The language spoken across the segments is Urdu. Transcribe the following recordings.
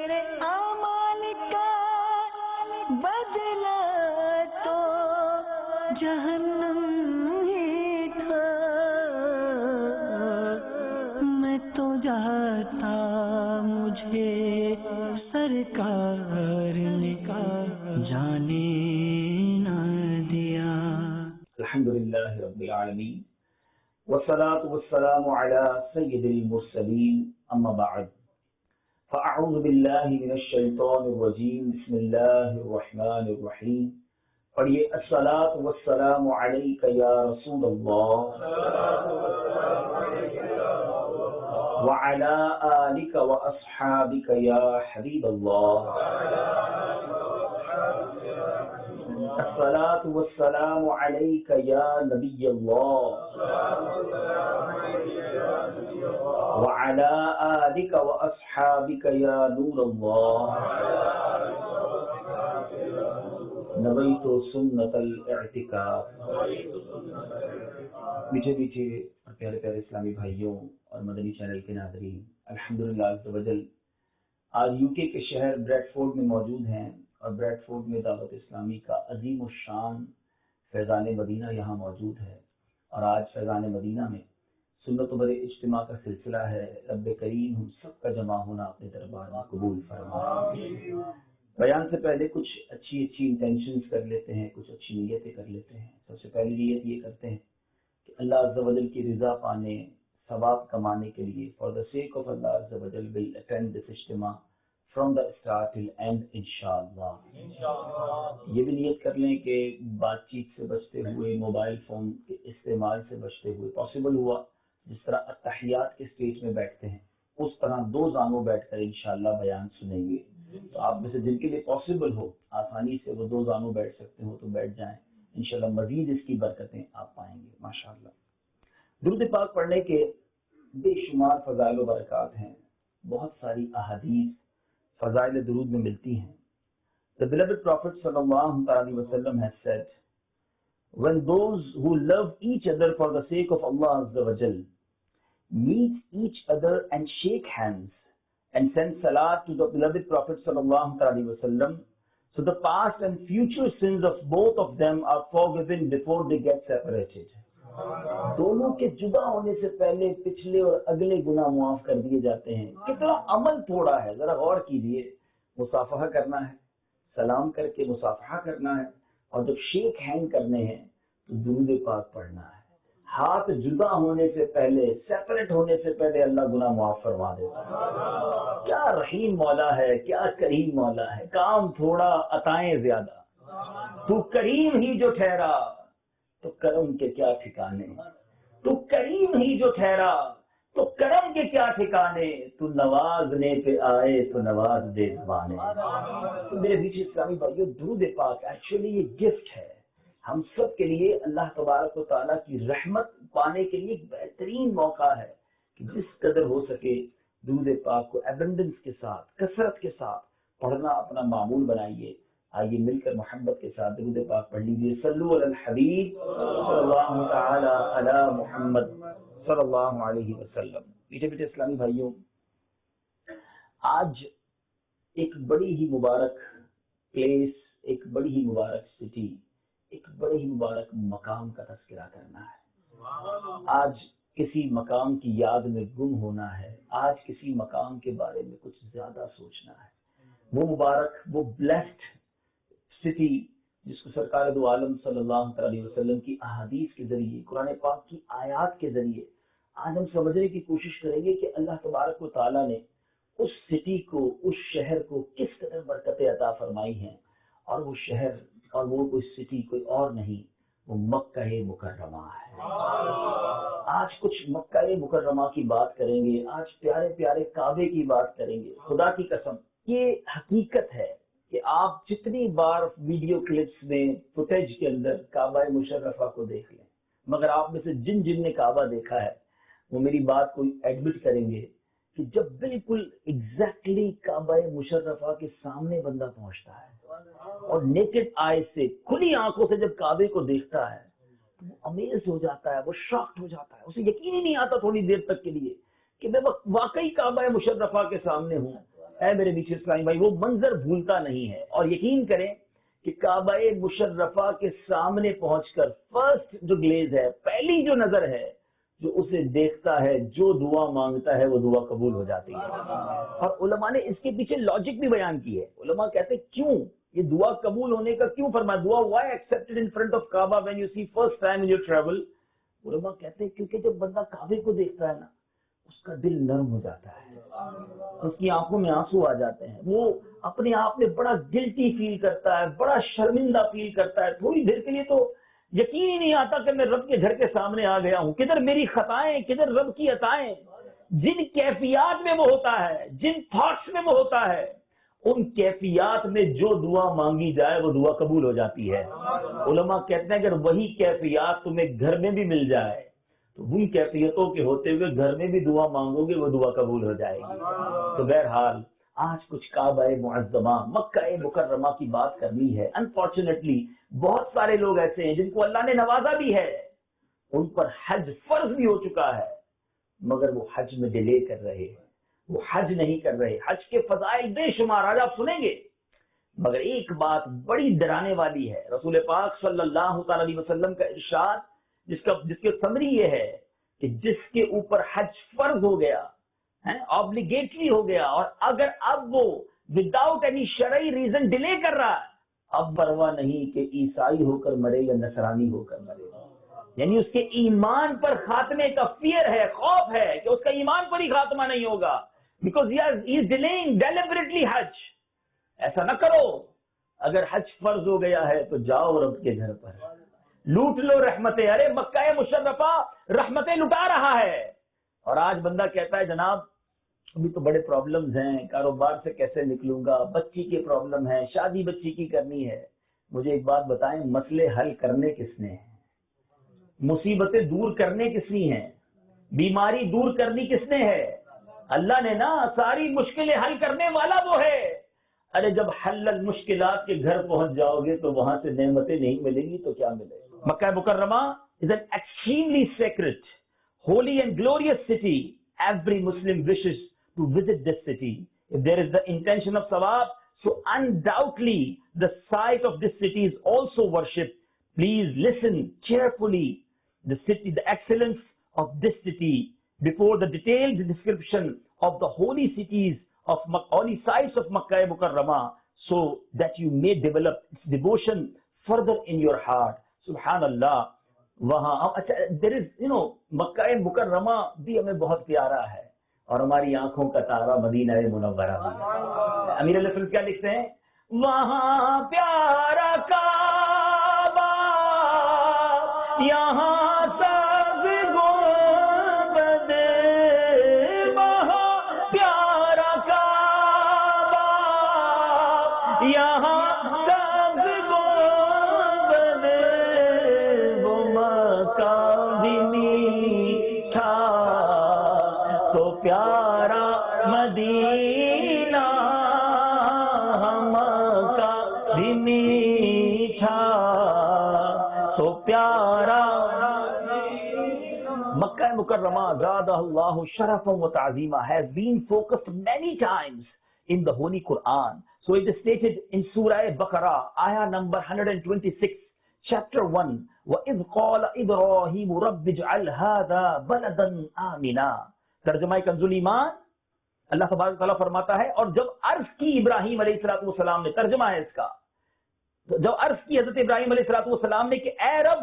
میرے اعمال کا بدلہ تو جہنم ہی تھا، میں تو جاتا مجھے سرکار نے جانے نہ دیا۔ الحمدللہ رب العالمین والصلاة والسلام على سید المرسلین اما بعد فاعوذ باللہ من الشیطان الرجیم بسم اللہ الرحمن الرحیم۔ پڑھیے الصلاة والسلام علیک یا رسول اللہ وعلى آلک واصحابک یا حبیب اللہ۔ الصلاة والسلام علیک یا نبی اللہ وعلى آلک واصحابک یا نور اللہ۔ نویت سنت الاعتکاف۔ میٹھے میٹھے اور پیارے پیارے اسلامی بھائیوں اور مدنی چینل کے ناظرین، الحمدللہ عز و جل آج یوکے کے شہر بریڈ فورڈ میں موجود ہیں، اور بریڈ فورڈ میں دعوت اسلامی کا عظیم الشان فیضان مدینہ یہاں موجود ہے، اور آج فیضان مدینہ میں سنت و بر اجتماع کا سلسلہ ہے۔ رب کریم ہم سب کا جمع ہونا اپنے دربار میں قبول فرمائے۔ بیان سے پہلے کچھ اچھی انٹینشنز کر لیتے ہیں، کچھ اچھی نیتیں کر لیتے ہیں۔ سب سے پہلی نیت یہ کرتے ہیں کہ اللہ عز و جل کی رضا پانے، ثواب کمانے کے لیے for the sake of Allah عز و جل will attend this اجتماع from the start till end انشاءاللہ۔ یہ بھی نیت کر لیں کہ بات چیت سے بچتے ہوئے، موبائل فون کے استعمال سے بچتے ہوئے، پاسبل ہوا جس طرح اتحیات کے سٹیج میں بیٹھتے ہیں اس طرح دو زانوں بیٹھ کر انشاءاللہ بیان سنیں گے۔ تو آپ میں سے جن کے لیے پاسبل ہو آسانی سے وہ دو زانوں بیٹھ سکتے ہو تو بیٹھ جائیں، انشاءاللہ مزید اس کی برکتیں آپ پائیں گے ماشاءاللہ۔ درود پاک پڑھنے کے بے شمار فضائل و برکات ہیں، بہت ساری احادیث فضائل درود میں ملتی ہیں۔ The beloved Prophet sallallahu alaihi wasallam has said, when those who love each other for the sake of Allah azza wa jal meet each other and shake hands and send salat to the beloved Prophet sallallahu alaihi wasallam, so the past and future sins of both of them are forgiven before they get separated. دونوں کے جدا ہونے سے پہلے پچھلے اور اگلے گناہ معاف کر دیے جاتے ہیں۔ کتنا عمل تھوڑا ہے، ذرا غور کیجئے۔ مصافحہ کرنا ہے، سلام کر کے مصافحہ کرنا ہے، اور جب شیک ہینڈ کرنے ہیں تو درود پاک پڑھنا ہے۔ ہاتھ جدا ہونے سے پہلے، سیپریٹ ہونے سے پہلے اللہ گناہ معاف فرما دیتا ہے۔ کیا رحیم مولا ہے، کیا کریم مولا ہے۔ کام تھوڑا عطائیں زیادہ، تو کریم ہی جو ٹھہرا تو کرم کے کیا ٹھکانے، تو کریم ہی جو ٹھہرا تو کرم کے کیا ٹھکانے، تو نوازنے پہ آئے تو نواز دے زبانے۔ تو میرے بیچ اسلامی بھائیوں، درود پاک ایکچولی یہ گفٹ ہے ہم سب کے لیے۔ اللہ تبارک و تعالیٰ کی رحمت پانے کے لیے ایک بہترین موقع ہے کہ جس قدر ہو سکے درود پاک کو ایبنڈنس کے ساتھ، کثرت کے ساتھ پڑھنا اپنا معمول بنائیے۔ آئیے مل کر محبت کے ساتھ درود پاک پڑھ لیجیے۔ صلو علی الحبیب صلی اللہ تعالی علی محمد صلی اللہ علیہ وسلم۔ میٹھے میٹھے اسلامی بھائیوں، آج ایک بڑی ہی مبارک پلیس، ایک بڑی ہی مبارک سٹی، ایک بڑے ہی مبارک مقام کا تذکرہ کرنا ہے۔ آج کسی مقام کی یاد میں گم ہونا ہے، آج کسی مقام کے بارے میں کچھ زیادہ سوچنا ہے۔ وہ مبارک، وہ بلیسڈ سٹی جس کو سرکار دو عالم صلی اللہ علیہ وسلم کی احادیث کے ذریعے، قرآن پاک کی آیات کے ذریعے آج ہم سمجھنے کی کوشش کریں گے کہ اللہ تبارک و تعالیٰ نے اس سٹی کو، اس شہر کو کس قدر برکتیں عطا فرمائی ہیں۔ اور وہ شہر اور وہ کوئی سٹی کوئی اور نہیں، وہ مکہ مکرمہ ہے۔ آج کچھ مکہ مکرمہ کی بات کریں گے، آج پیارے پیارے کعبے کی بات کریں گے۔ خدا کی قسم یہ حقیقت ہے کہ آپ جتنی بار ویڈیو کلپس میں، فوٹیج کے اندر کعبہ مشرفہ کو دیکھ لیں، مگر آپ میں سے جن نے کعبہ دیکھا ہے وہ میری بات کو ایڈمٹ کریں گے کہ جب بالکل ایگزیکٹلی کعبہ مشرفہ کے سامنے بندہ پہنچتا ہے اور نیکڈ آئی سے، کھلی آنکھوں سے جب کعبے کو دیکھتا ہے تو وہ امیز ہو جاتا ہے، وہ شاکڈ ہو جاتا ہے، اسے یقین ہی نہیں آتا تھوڑی دیر تک کے لیے کہ میں واقعی کعبہ مشرفہ کے سامنے ہوں۔ اے میرے میٹھے اسلامی بھائی، وہ منظر بھولتا نہیں ہے. اور یقین کریں کہ کعبہ مشرفہ کے سامنے پہنچ کر فرسٹ جو گلیز ہے، پہلی جو نظر ہے، جو اسے دیکھتا ہے، جو دعا مانگتا ہے وہ دعا قبول ہو جاتی ہے. اور علماء نے اس کے پیچھے لاجک بھی بیان کی ہے. علماء کہتے ہیں کیوں یہ دعا قبول ہونے کا کیوں فرمایا، دعا why expected in front of Kaaba when you see first time in your travel. علماء کہتے ہیں کیونکہ جب بندہ کعبے کو دیکھتا ہے نا، اس کا دل نرم ہو جاتا ہے، اس کی آنکھوں میں آنسو آ جاتے ہیں، وہ اپنے آپ میں بڑا گلٹی فیل کرتا ہے، بڑا شرمندہ فیل کرتا ہے. تھوڑی دیر کے لیے تو یقین ہی نہیں آتا کہ میں رب کے گھر کے سامنے آ گیا ہوں، کدھر میری خطائیں، کدھر رب کی عطائیں. جن کیفیات میں وہ ہوتا ہے، جن تھاٹس میں وہ ہوتا ہے، ان کیفیات میں جو دعا مانگی جائے وہ دعا قبول ہو جاتی ہے. علماء کہتے ہیں اگر وہی کیفیات تمہیں گھر میں بھی مل جائے تو ان کیفیتوں کے ہوتے ہوئے گھر میں بھی دعا مانگو گے وہ دعا قبول ہو جائے گی. تو بہرحال آج کچھ کعبہ معظمہ مکہ مکرمہ کی بات کرنی ہے. انفارچونیٹلی بہت سارے لوگ ایسے ہیں جن کو اللہ نے نوازا بھی ہے، ان پر حج فرض بھی ہو چکا ہے، مگر وہ حج میں ڈیلے کر رہے ہیں، وہ حج نہیں کر رہے. حج کے فضائل بے شمار، آج آپ سنیں گے. مگر ایک بات بڑی ڈرانے والی ہے. رسول پاک صلی اللہ تعالی علیہ وسلم کا ارشاد جس کے سمری یہ ہے کہ جس کے اوپر حج فرض ہو گیا، آبلیگیٹری ہو گیا، اور اگر اب وہ وداؤٹ اینی شرعی ریزن ڈیلے کر رہا ہے، اب پرواہ نہیں کہ عیسائی ہو کر مرے یا نصرانی ہو کر مرے. یعنی اس کے ایمان پر خاتمے کا فیئر ہے، خوف ہے کہ اس کا ایمان پر ہی خاتمہ نہیں ہوگا، بیکاز ہی از ڈیلیئنگ ڈیلیبریٹلی حج. ایسا نہ کرو. اگر حج فرض ہو گیا ہے تو جاؤ رب کے گھر پر، لوٹ لو رحمتیں. ارے مکہ مشرفہ رحمتیں لٹا رہا ہے. اور آج بندہ کہتا ہے جناب ابھی تو بڑے پرابلمز ہیں، کاروبار سے کیسے نکلوں گا، بچی کے پرابلم ہے، شادی بچی کی کرنی ہے. مجھے ایک بات بتائیں، مسئلے حل کرنے کس نے ہیں؟ مصیبتیں دور کرنے کس نے ہیں؟ بیماری دور کرنی کس نے ہے؟ اللہ نے نا. ساری مشکلیں حل کرنے والا وہ ہے. ارے جب حل المشکلات کے گھر پہنچ جاؤ گے تو وہاں سے نعمتیں نہیں ملیں گی تو کیا ملے گا؟ مکہ مکرمہ is an extremely sacred, holy and glorious city. Every Muslim wishes to visit this city. If there is the intention of sawab, so undoubtedly the sight of this city is also worship. Please listen carefully. The city, the excellence of this city, before the detailed description of the holy cities of holy sites of Makkah Mukarramah, so that you may develop its devotion further in your heart. Subhanallah. وہاں اچھا there is مکہ مکرمہ بھی ہمیں بہت پیارا ہے، اور ہماری آنکھوں کا تارا مدینہ منورہ بھی. امیر علیہ السلام کیا لکھتے ہیں؟ وہاں پیارا کعبہ، یہاں سب گنبد، وہاں پیارا کعبہ، یہاں سب گنبد، وہ مکہ بھی میٹھا تو پیارا مدینہ، مکہ بھی میٹھا تو پیارا. مکہ مکرمہ زادہ اللہ شرفا و تعظیما has been focused many times in the Holy Quran. So it is stated in Surah Baqarah, ayah number 126, chapter 1, وَإِذْ قَالَ إِبْرَاهِيمُ رَبِّ اجْعَلْ هَذَا بَلَدًا آمِنًا. ترجمہ کنز الایمان، اللہ تبارک تعالیٰ فرماتا ہے اور جب عرض کی ابراہیم علیہ السلام نے، ترجمہ ہے اس کا، جب عرض کی حضرت ابراہیم علیہ السلام نے کہ اے رب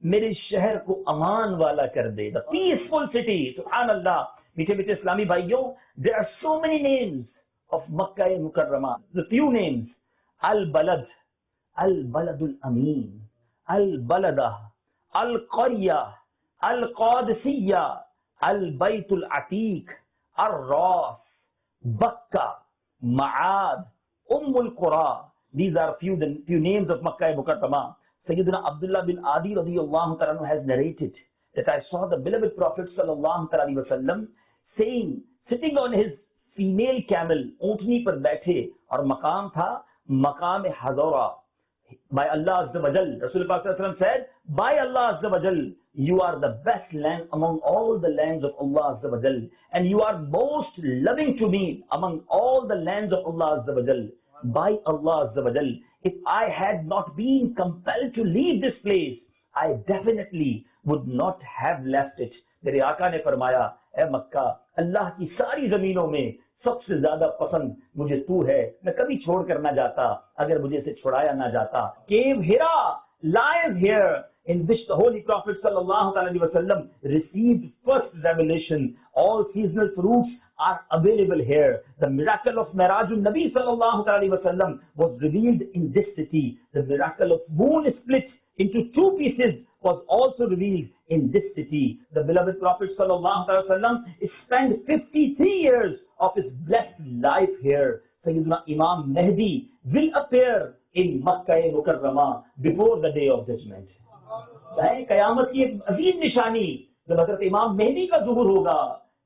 میرے شہر کو امان والا کر دے، the peaceful city. سبحان اللہ. میٹھے میٹھے اسلامی بھائیوں، there are so many names of مکہ مکرمہ. The few names: البلد، البلد الامین، البلدہ، القریہ، القادسیہ، البیت العتیق، الراس، بکہ، معاد، القرى. These are few names of Makkah Mukarramah. Sayyidina Abdullah bin Adi radiyallahu ta'ala has narrated that I saw the beloved Prophet sallallahu alaihi wasallam saying, sitting on his female camel, اونٹنی پر بیٹھے، اور مقام تھا مقام حضورہ. By Allah Azza wa Jal, Rasul Pak Sallallahu Alaihi Wasallam said, by Allah Azza wa Jal, you are the best land among all the lands of Allah Azza wa Jal, and you are most loving to me among all the lands of Allah Azza wa Jal. By Allah Azza wa Jal, if I had not been compelled to leave this place, I definitely would not have left it. میرے آقا نے فرمایا, اے مکہ, اللہ کی ساری زمینوں میں سب سے زیادہ پسند مجھے تو ہے, میں کبھی چھوڑ کر نہ جاتا اگر مجھے سے چھڑایا نہ جاتا. Cave Hira lies here, in which the Holy Prophet sallallahu alaihi wasallam received first revelation. All seasonal fruits are available here. The miracle of Mirajul Nabi sallallahu alaihi wasallam was revealed in this city. The miracle of moon split into two pieces was also revealed in this city. The beloved Prophet sallallahu alaihi wasallam spent 53 years of his blessed life here. Sayyidina Imam Mahdi will appear in Makkah Mukarramah before the day of judgment. قیامت کی ایک عظیم نشانی جب حضرت امام مہدی کا ظہور ہوگا,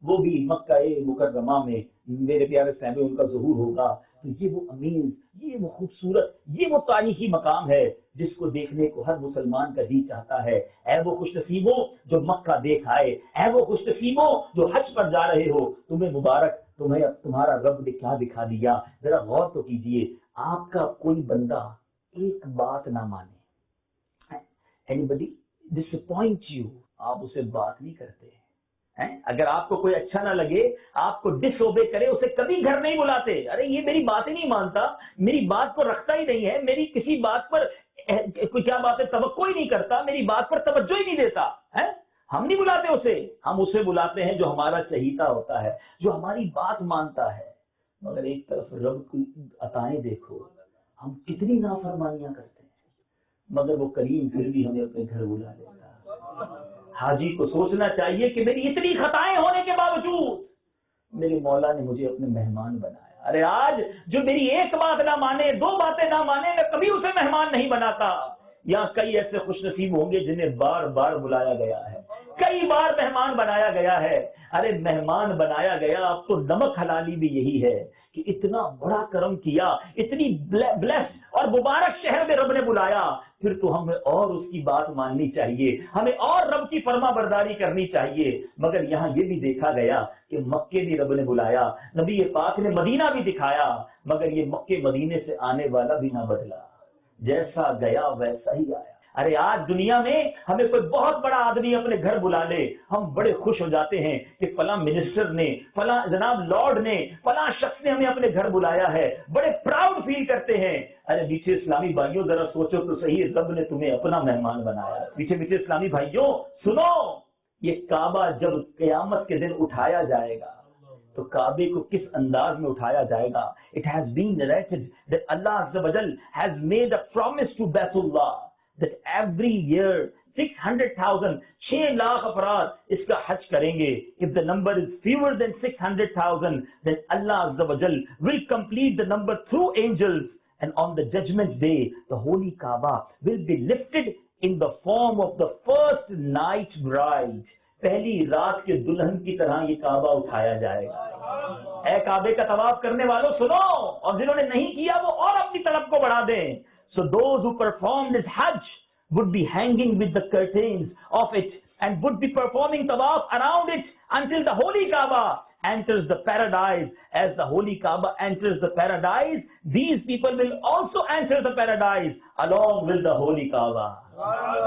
وہ بھی مکہ مکرمہ میں میرے پیارے صاحب ان کا ظہور ہوگا. تو یہ وہ امین, یہ وہ خوبصورت, یہ وہ تاریخی مقام ہے جس کو دیکھنے کو ہر مسلمان کا جی چاہتا ہے. اے وہ خوش نصیبوں جو مکہ دیکھ آئے, اے وہ خوش نصیبوں جو حج پر جا رہے ہو, تمہیں مبارک, تمہیں تمہارا رب نے کیا دکھا دیا. ذرا غور تو کیجئے, آپ کا کوئی بندہ ایک بات نہ مانے, anybody disappoint you, آپ اسے بات نہیں کرتے ہیں. اگر آپ کو کوئی اچھا نہ لگے, آپ کو ڈس اوبے کرے, اسے کبھی گھر نہیں بلاتے. ارے یہ میری بات ہی نہیں مانتا, میری بات کو رکھتا ہی نہیں ہے, میری کسی بات پر کوئی کیا بات ہے توقع ہی نہیں کرتا, میری بات پر توجہ ہی نہیں دیتا. ہم نہیں بلاتے اسے, ہم اسے بلاتے ہیں جو ہمارا چہیتا ہوتا ہے, جو ہماری بات مانتا ہے. مگر ایک طرف رب کی عطائیں دیکھو, ہم کتنی نافرمانیاں کرتے ہیں, مگر وہ کریم پھر بھی ہمیں اپنے گھر بلا لیتا. حاجی کو سوچنا چاہیے کہ میری اتنی خطائیں ہونے کے باوجود میرے مولا نے مجھے اپنے مہمان بنایا. ارے آج جو میری ایک بات نہ مانے, دو باتیں نہ مانے, میں کبھی اسے مہمان نہیں بناتا. یہاں کئی ایسے خوش نصیب ہوں گے جنہیں بار بار بلایا گیا ہے, کئی بار مہمان بنایا گیا ہے. ارے مہمان بنایا گیا, اب تو نمک حلالی بھی یہی ہے کہ اتنا بڑا کرم کیا, اتنی بلیس اور مبارک شہر میں رب نے بلایا, پھر تو ہمیں اور اس کی بات ماننی چاہیے, ہمیں اور رب کی فرما برداری کرنی چاہیے. مگر یہاں یہ بھی دیکھا گیا کہ مکے بھی رب نے بلایا, نبی پاک نے مدینہ بھی دکھایا, مگر یہ مکے مدینے سے آنے والا بھی نہ بدلا, جیسا گیا ویسا ہی آیا. ارے آج دنیا میں ہمیں کوئی بہت بڑا آدمی اپنے گھر بلا لے, ہم بڑے خوش ہو جاتے ہیں کہ فلاں منسٹر نے, فلاں جناب لارڈ نے, فلاں شخص نے ہمیں اپنے گھر بلایا ہے, بڑے پراؤڈ فیل کرتے ہیں. ارے پیچھے اسلامی بھائیوں ذرا سوچو تو صحیح, رب نے تمہیں اپنا مہمان بنایا. پیچھے اسلامی بھائیوں سنو, یہ کعبہ جب قیامت کے دن اٹھایا جائے گا تو کعبے کو کس انداز میں اٹھایا جائے گا. It has been narrated that Allah Azza wa Jal has made a promise to Baitullah that every year 600,000, 6 lakh افراد اس کا حج کریں گے. If the number is fewer than 600,000, then Allah Azza wa Jal will complete the number through angels, and on the judgment day the holy Kaaba will be lifted in the form of the first night bride. پہلی رات کے دلہن کی طرح یہ کعبہ اٹھایا جائے گا. اے کعبے کا طواف کرنے والوں سنو, اور جنہوں نے نہیں کیا وہ اور اپنی طلب کو بڑھا دیں. So those who performed this Hajj would be hanging with the curtains of it and would be performing tawaf around it until the holy Kaaba enters the paradise. As the holy Kaaba enters the paradise, these people will also enter the paradise along with the holy Kaaba.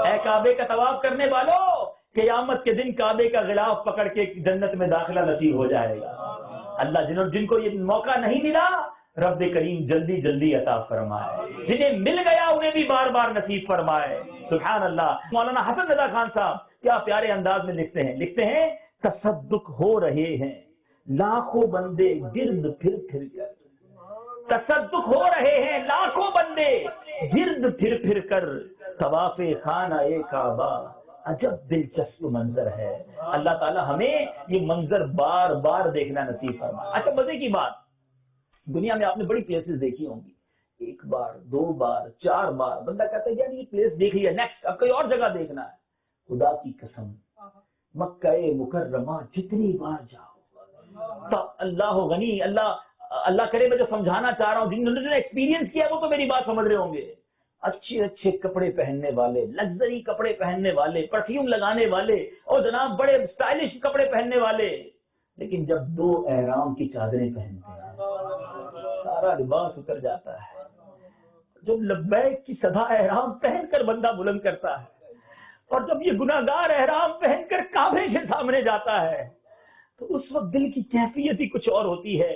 اے کعبے کا طواف کرنے والوں, قیامت کے دن کعبے کا غلاف پکڑ کے جنت میں داخلہ نصیب ہو جائے گا. اللہ جن کو یہ موقع نہیں ملا, رب کریم جلدی جلدی عطا فرمائے, جنہیں مل گیا انہیں بھی بار بار نصیب فرمائے. سبحان اللہ. مولانا حسن رضا خان صاحب کیا پیارے انداز میں لکھتے ہیں تصدق ہو رہے ہیں لاکھوں بندے گرد پھر پھر کر, تصدق ہو رہے ہیں لاکھوں بندے گرد پھر پھر کر, طواف خانہ کعبہ عجب دلچسپ منظر ہے. اللہ تعالی ہمیں یہ منظر بار بار دیکھنا نصیب فرمائے. اچھا مزے کی بات, دنیا میں آپ نے بڑی پلیسز دیکھی ہوں گی, ایک بار, 2 بار, 4 بار بندہ کہتا ہے یار یہ پلیس دیکھ لیا, نیکسٹ اب کوئی اور جگہ دیکھنا ہے. خدا کی قسم مکہ مکرمہ جتنی بار جاؤ تو اللہ غنی, اللہ کرے میں جو سمجھانا چاہ رہا ہوں, جنہوں نے ایکسپیرینس کیا وہ تو میری بات سمجھ رہے ہوں گے. اچھے اچھے کپڑے پہننے والے، لگژری کپڑے پہننے والے، پرفیوم لگانے والے، اور جناب بڑے اسٹائلش کپڑے پہننے والے، لیکن جب 2 احرام کی چادریں پہنتے ہیں سارا لباس اتر جاتا ہے. جب لبیک کی صدا احرام پہن کر بندہ بلند کرتا ہے، اور جب یہ گناہگار احرام پہن کر کعبے کے سامنے جاتا ہے، تو اس وقت دل کی کیفیت ہی کچھ اور ہوتی ہے.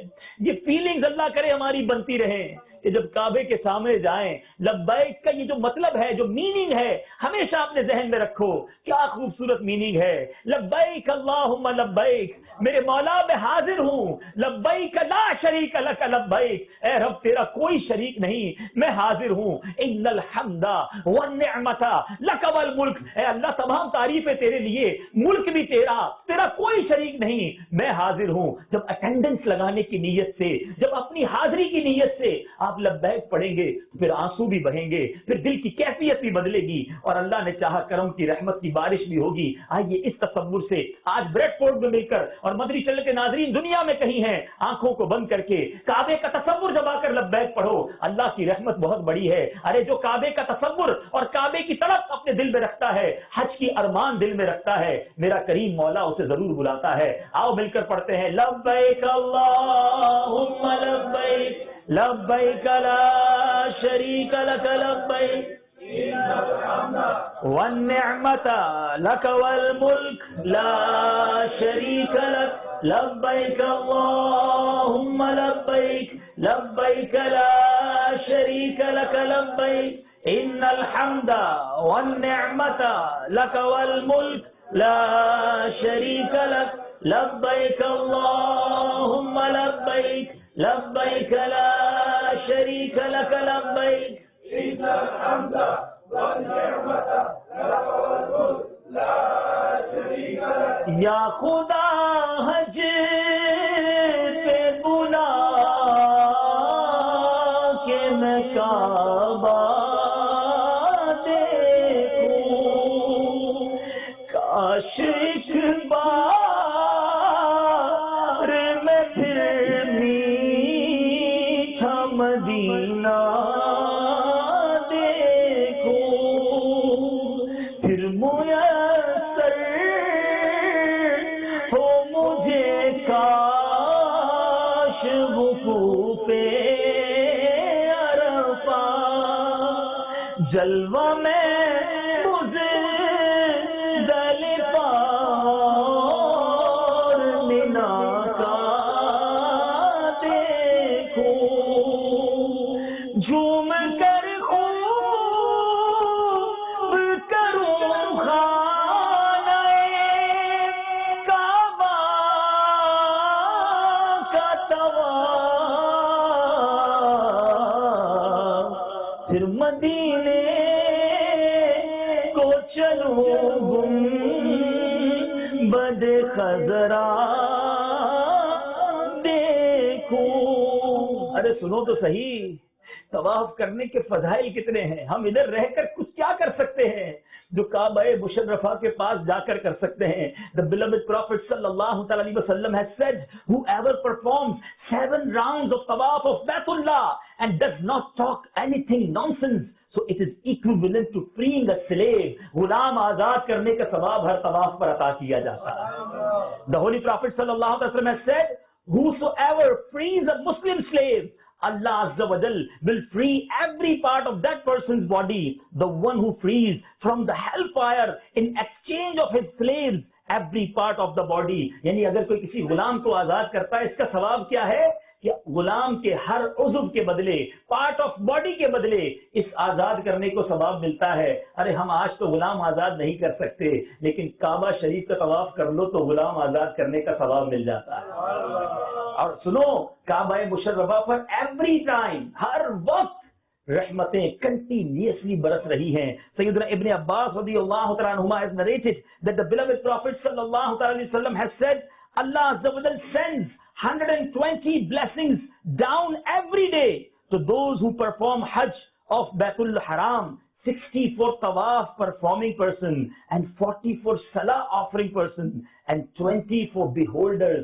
یہ فیلنگز اللہ کرے ہماری بنتی رہیں کہ جب کعبے کے سامنے جائیں، لبیک کا یہ جو مطلب ہے، جو میننگ ہے، ہمیشہ اپنے ذہن میں رکھو. کیا خوبصورت میننگ ہے. لبیک اللہم لبیک، میرے مولا میں حاضر ہوں. لبیک لا شریک لک لبیک، اے رب تیرا کوئی شریک نہیں، میں حاضر ہوں. ان الحمد والنعمت لک والملک، اے اللہ تمام تعریفیں تیرے لیے، ملک بھی تیرا، تیرا کوئی شریک نہیں، میں حاضر ہوں. جب اٹینڈنس لگانے کی نیت سے، جب اپنی حاضری کی نیت سے آپ لبیک پڑھیں گے، پھر آنسو بھی بہیں گے، پھر دل کی کیفیت بھی بدلے گی، اور اللہ نے چاہا کرم کی رحمت کی بارش بھی ہوگی. آئیے اس تصور سے آج بریڈ فورڈ میں مل کر، اور مدنی چینل کے ناظرین دنیا میں کہیں ہیں، آنکھوں کو بند کر کے کعبے کا تصور جب آ کر لبیک پڑھو. اللہ کی رحمت بہت بڑی ہے. ارے جو کعبے کا تصور اور کعبے کی طرف اپنے دل میں رکھتا ہے، حج کی ارمان دل میں رکھتا ہے، میرا کریم مولا اسے ضرور بلاتا ہے. آؤ مل کر پڑھتے ہیں لبیک اللہم لبیک لبیک لا شریک لک لبیک والنعمت لک والملک لا شریک لک لبیک اللہم لبیک لبیک لا شریک لک لبیک ان الحمد والنعمت لک والملک لا شریک لک لبیک اللہم لبیک لبیک لا شریک لک لبیک ان الحمد والنعمت لک والملک لا شریک لک. یا خدا حج پہ بلا کے میں کعبہ دیکھوں، کاش ایک بار میں پھر میٹھا مدینہ دیکھوں، پھر میسر ہو مجھے کاش وقوف عرفہ، جلوہ میں مدینے کو چلوں گنبد خضرا دیکھوں. ارے سنو تو صحیح، طواف کرنے کے فضائل کتنے ہیں. ہم ادھر رہ کر کچھ کیا کر سکتے ہیں جو کعبہ مشرفہ کے پاس جا کر سکتے ہیں. The beloved Prophet sallallahu alaihi wasallam has said, whoever performs 7 rounds of tawaf of Baitullah and does not talk anything nonsense, so it is equivalent to freeing a slave. Ghulam آزاد کرنے کا ثواب ہر طواف پر عطا کیا جاتا ہے. The Holy Prophet sallallahu alaihi wasallam has said, whosoever frees a Muslim slave, Allah Azza wa Jal will free every part of that person's body. The one who frees from the hellfire in exchange of his slaves, every part of the body. یعنی اگر کوئی کسی غلام کو آزاد کرتا ہے، اس کا ثواب کیا ہے کہ غلام کے ہر عضو کے بدلے، پارٹ آف باڈی کے بدلے اس آزاد کرنے کو ثواب ملتا ہے. ارے ہم آج تو غلام آزاد نہیں کر سکتے، لیکن کعبہ شریف کا طواف کر لو تو غلام آزاد کرنے کا ثواب مل جاتا ہے. اور سنو، کعبہ مشرفہ پر ایوری ٹائم، ہر وقت رحمتیں کنٹینیوسلی برس رہی ہیں. سیدنا ابن عباس رضی اللہ تعالیٰ عنہما has narrated that the beloved Prophet sallallahu alaihi wasallam has said, Allah Azza wa Jal sends 120 blessings down every day to those who perform Hajj of Baitul Haram. 60 for tawaf performing person and 40 for salah offering person and 20 for beholders.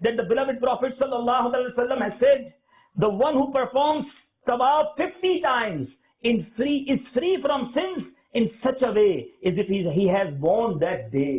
that the beloved Prophet sallallahu alaihi wasallam has said, the one who performs tawaf 50 times is free from sins in such a way as if he has born that day.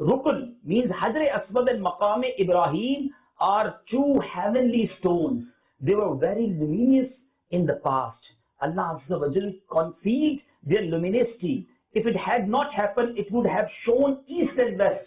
Rukn means Hajar Aswad and Maqam Ibrahim are 2 heavenly stones. They were very luminous in the past. Allah Azza wa Jal concealed their luminosity. If it had not happened, it would have shown east and west.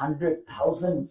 100,000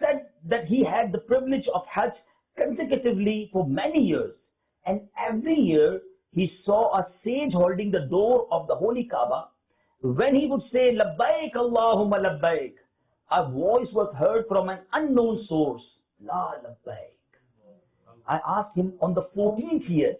said that he had the privilege of Hajj consecutively for many years, and every year he saw a sage holding the door of the holy Kaaba. When he would say labbaik Allahumma labbaik, a voice was heard from an unknown source, la labbaik. I asked him on the 14th year,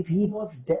if he was deaf,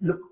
Look,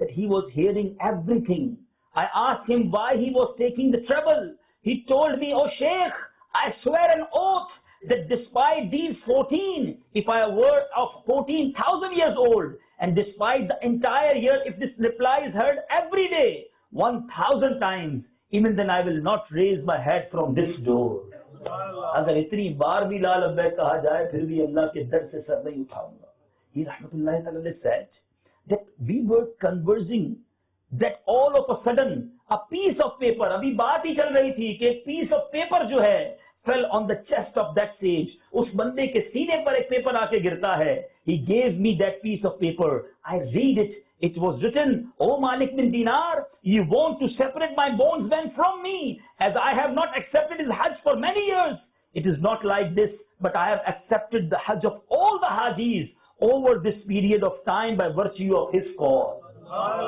that he was hearing everything. I asked him why he was taking the trouble. He told me, "Oh Sheikh, I swear an oath that despite these 14, if I were of 14,000 years old, and despite the entire year, if this reply is heard every day, 1,000 times, even then I will not raise my head from this door." اگر اتنی بار بھی لا لبیک کہا جائے پھر بھی اللہ کے در سے سر نہیں اٹھاؤں گا. He rahmatullahi ta'ala said that we were conversing that all of a sudden a piece of paper, ابھی بات ہی چل رہی تھی کہ ایک piece of paper جو ہے fell on the chest of that sage. اس بندے کے سینے پر ایک پیپر آ کے گرتا ہے. He gave me that piece of paper. I read it. It was written, "O Malik bin Dinar, you want to separate my bondsman from me, as I have not accepted his Hajj for many years. It is not like this, but I have accepted the Hajj of all the Hajis over this period of time by virtue of his cause."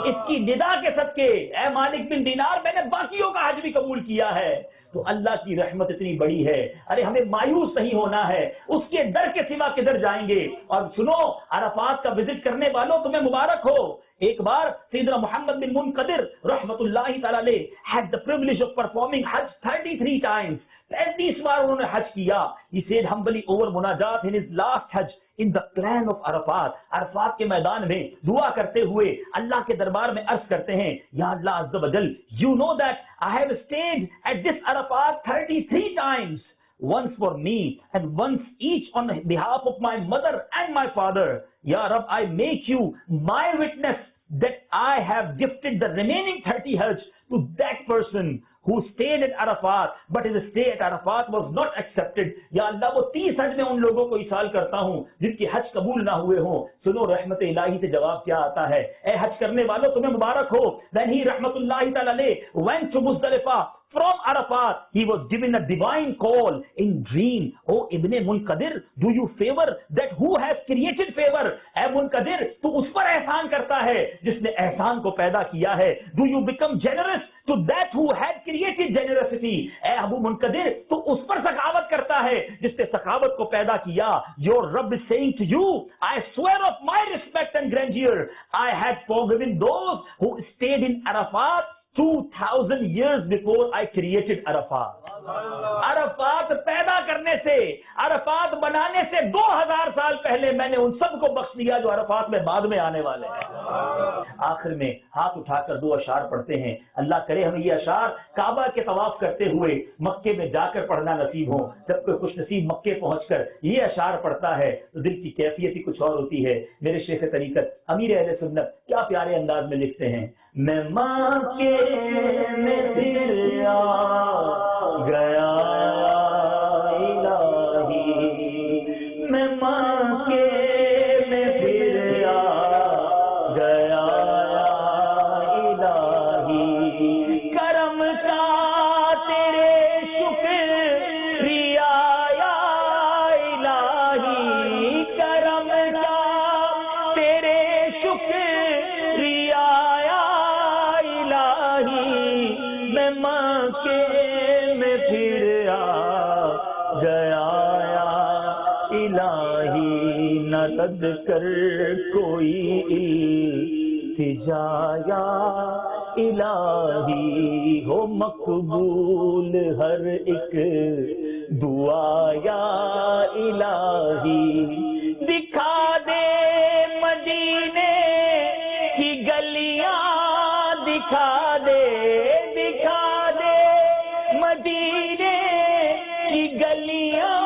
اس کی ندا کے صدقے اے مالک بن دینار میں نے باقیوں کا حج بھی قبول کیا ہے. تو اللہ کی رحمت اتنی بڑی ہے. ارے ہمیں مایوس نہیں ہونا ہے. اس کے در کے سوا کدھر جائیں گے. اور سنو, عرفات کا وزٹ کرنے والوں تمہیں مبارک ہو. ایک بار سیدنا محمد بن منقدر رحمت اللہ تعالی علیہ had the privilege of performing Hajj 33 times. 35 بار انہوں نے حج کیا. He said humbly over munajat in his last Hajj in the clan of Arafat. Arafat کے میدان میں دعا کرتے ہوئے اللہ کے دربار میں عرض کرتے ہیں, یا اللہ عز و جل, you know that I have stayed at this Arafat 33 times. Once for me and once each on behalf of my mother and my father. Ya Rabb, I make you my witness that I have gifted the remaining 30 Hajj to that person who stayed at Arafat, but his stay at Arafat was not accepted. Ya Allah, وہ 30 حج میں ان لوگوں کو اِسال کرتا ہوں جن کے حج قبول نہ ہوئے ہوں. سنو رحمت الہی سے جواب کیا آتا ہے. اے حج کرنے والوں تمہیں مبارک ہو. Then he رحمت اللہ تعالی علیہ went to Muzdalifah. From Arafat, he was given a divine call in dream. "Oh Ibn Munqadir, do you favor that who has created favor?" اے منقدر, تو اس پر احسان کرتا ہے جس نے احسان کو پیدا کیا ہے. "Do you become generous to that who had created generosity?" اے ابو منقدر, تو اس پر سخاوت کرتا ہے جس نے سخاوت کو پیدا کیا. "Your Rabb is saying to you, I swear of my respect and grandeur, I had forgiven those who stayed in Arafat 2000 years before I created Arafat." Arafat پیدا کرنے سے, عرفات بنانے سے 2000 سال پہلے میں نے ان سب کو بخش دیا جو عرفات میں بعد میں آنے والے ہیں. آخر میں ہاتھ اٹھا کر 2 اشعار پڑھتے ہیں. اللہ کرے ہمیں یہ اشعار کعبہ کے طواف کرتے ہوئے مکے میں جا کر پڑھنا نصیب ہو. جب کوئی خوش نصیب مکے پہنچ کر یہ اشعار پڑھتا ہے تو دل کی کیفیت ہی کچھ اور ہوتی ہے. میرے شیخ طریقت امیر اہل سنت کیا پیارے انداز میں لکھتے ہیں, میں ماں کے میں پھر آ گیا الہی, میں ماں کے میں پھر آ گیا الہی, کرم کا تیرے شکریہ یا الہی, کرم کا تیرے شکریہ یا الہی, میں ماں کے میں پھر آ گیا الہی, نہ رد کر کوئی التجا یا الہی, ہو مقبول ہر ایک دعا یا الہی, دکھا دے مدینے کی گلیاں, دکھا دے, دکھا دے مدینے کی گلیاں,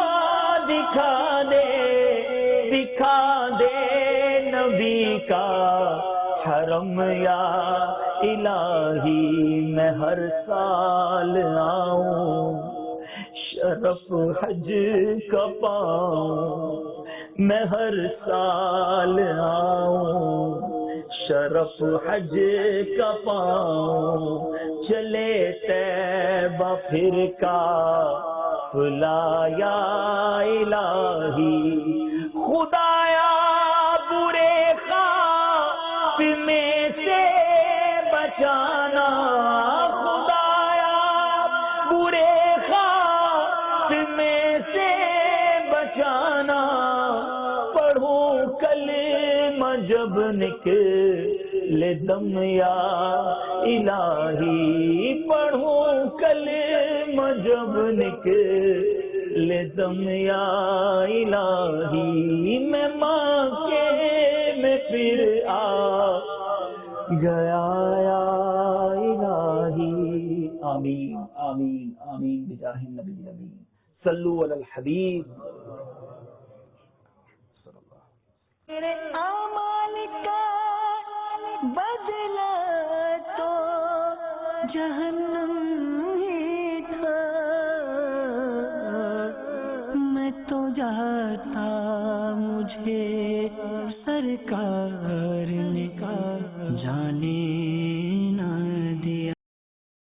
دکھا دے, دکھا دے نبی کا حرم یا الہی, میں ہر سال آؤں شرف حج کا پاؤں, میں ہر سال آؤں شرف حج کا پاؤں, چلے طیبہ پھر قافلہ یا الہی, خدایا برے خواب میں سے بچانا, خدایا برے خواب میں سے بچانا, پڑھوں کلمہ جب نکلے لے دم یا الہی، پڑھوں کلمہ جب نکلے دم یا الہی، میں ماں کے میں پھر آ گیا یا الہی۔ آمین آمین آمین بجاہ النبی الامین، صلو علی الحبیب۔ تیرے اعمال کا بدلہ تو جہنم ہی تھا، میں تو جاتا مجھے سرکار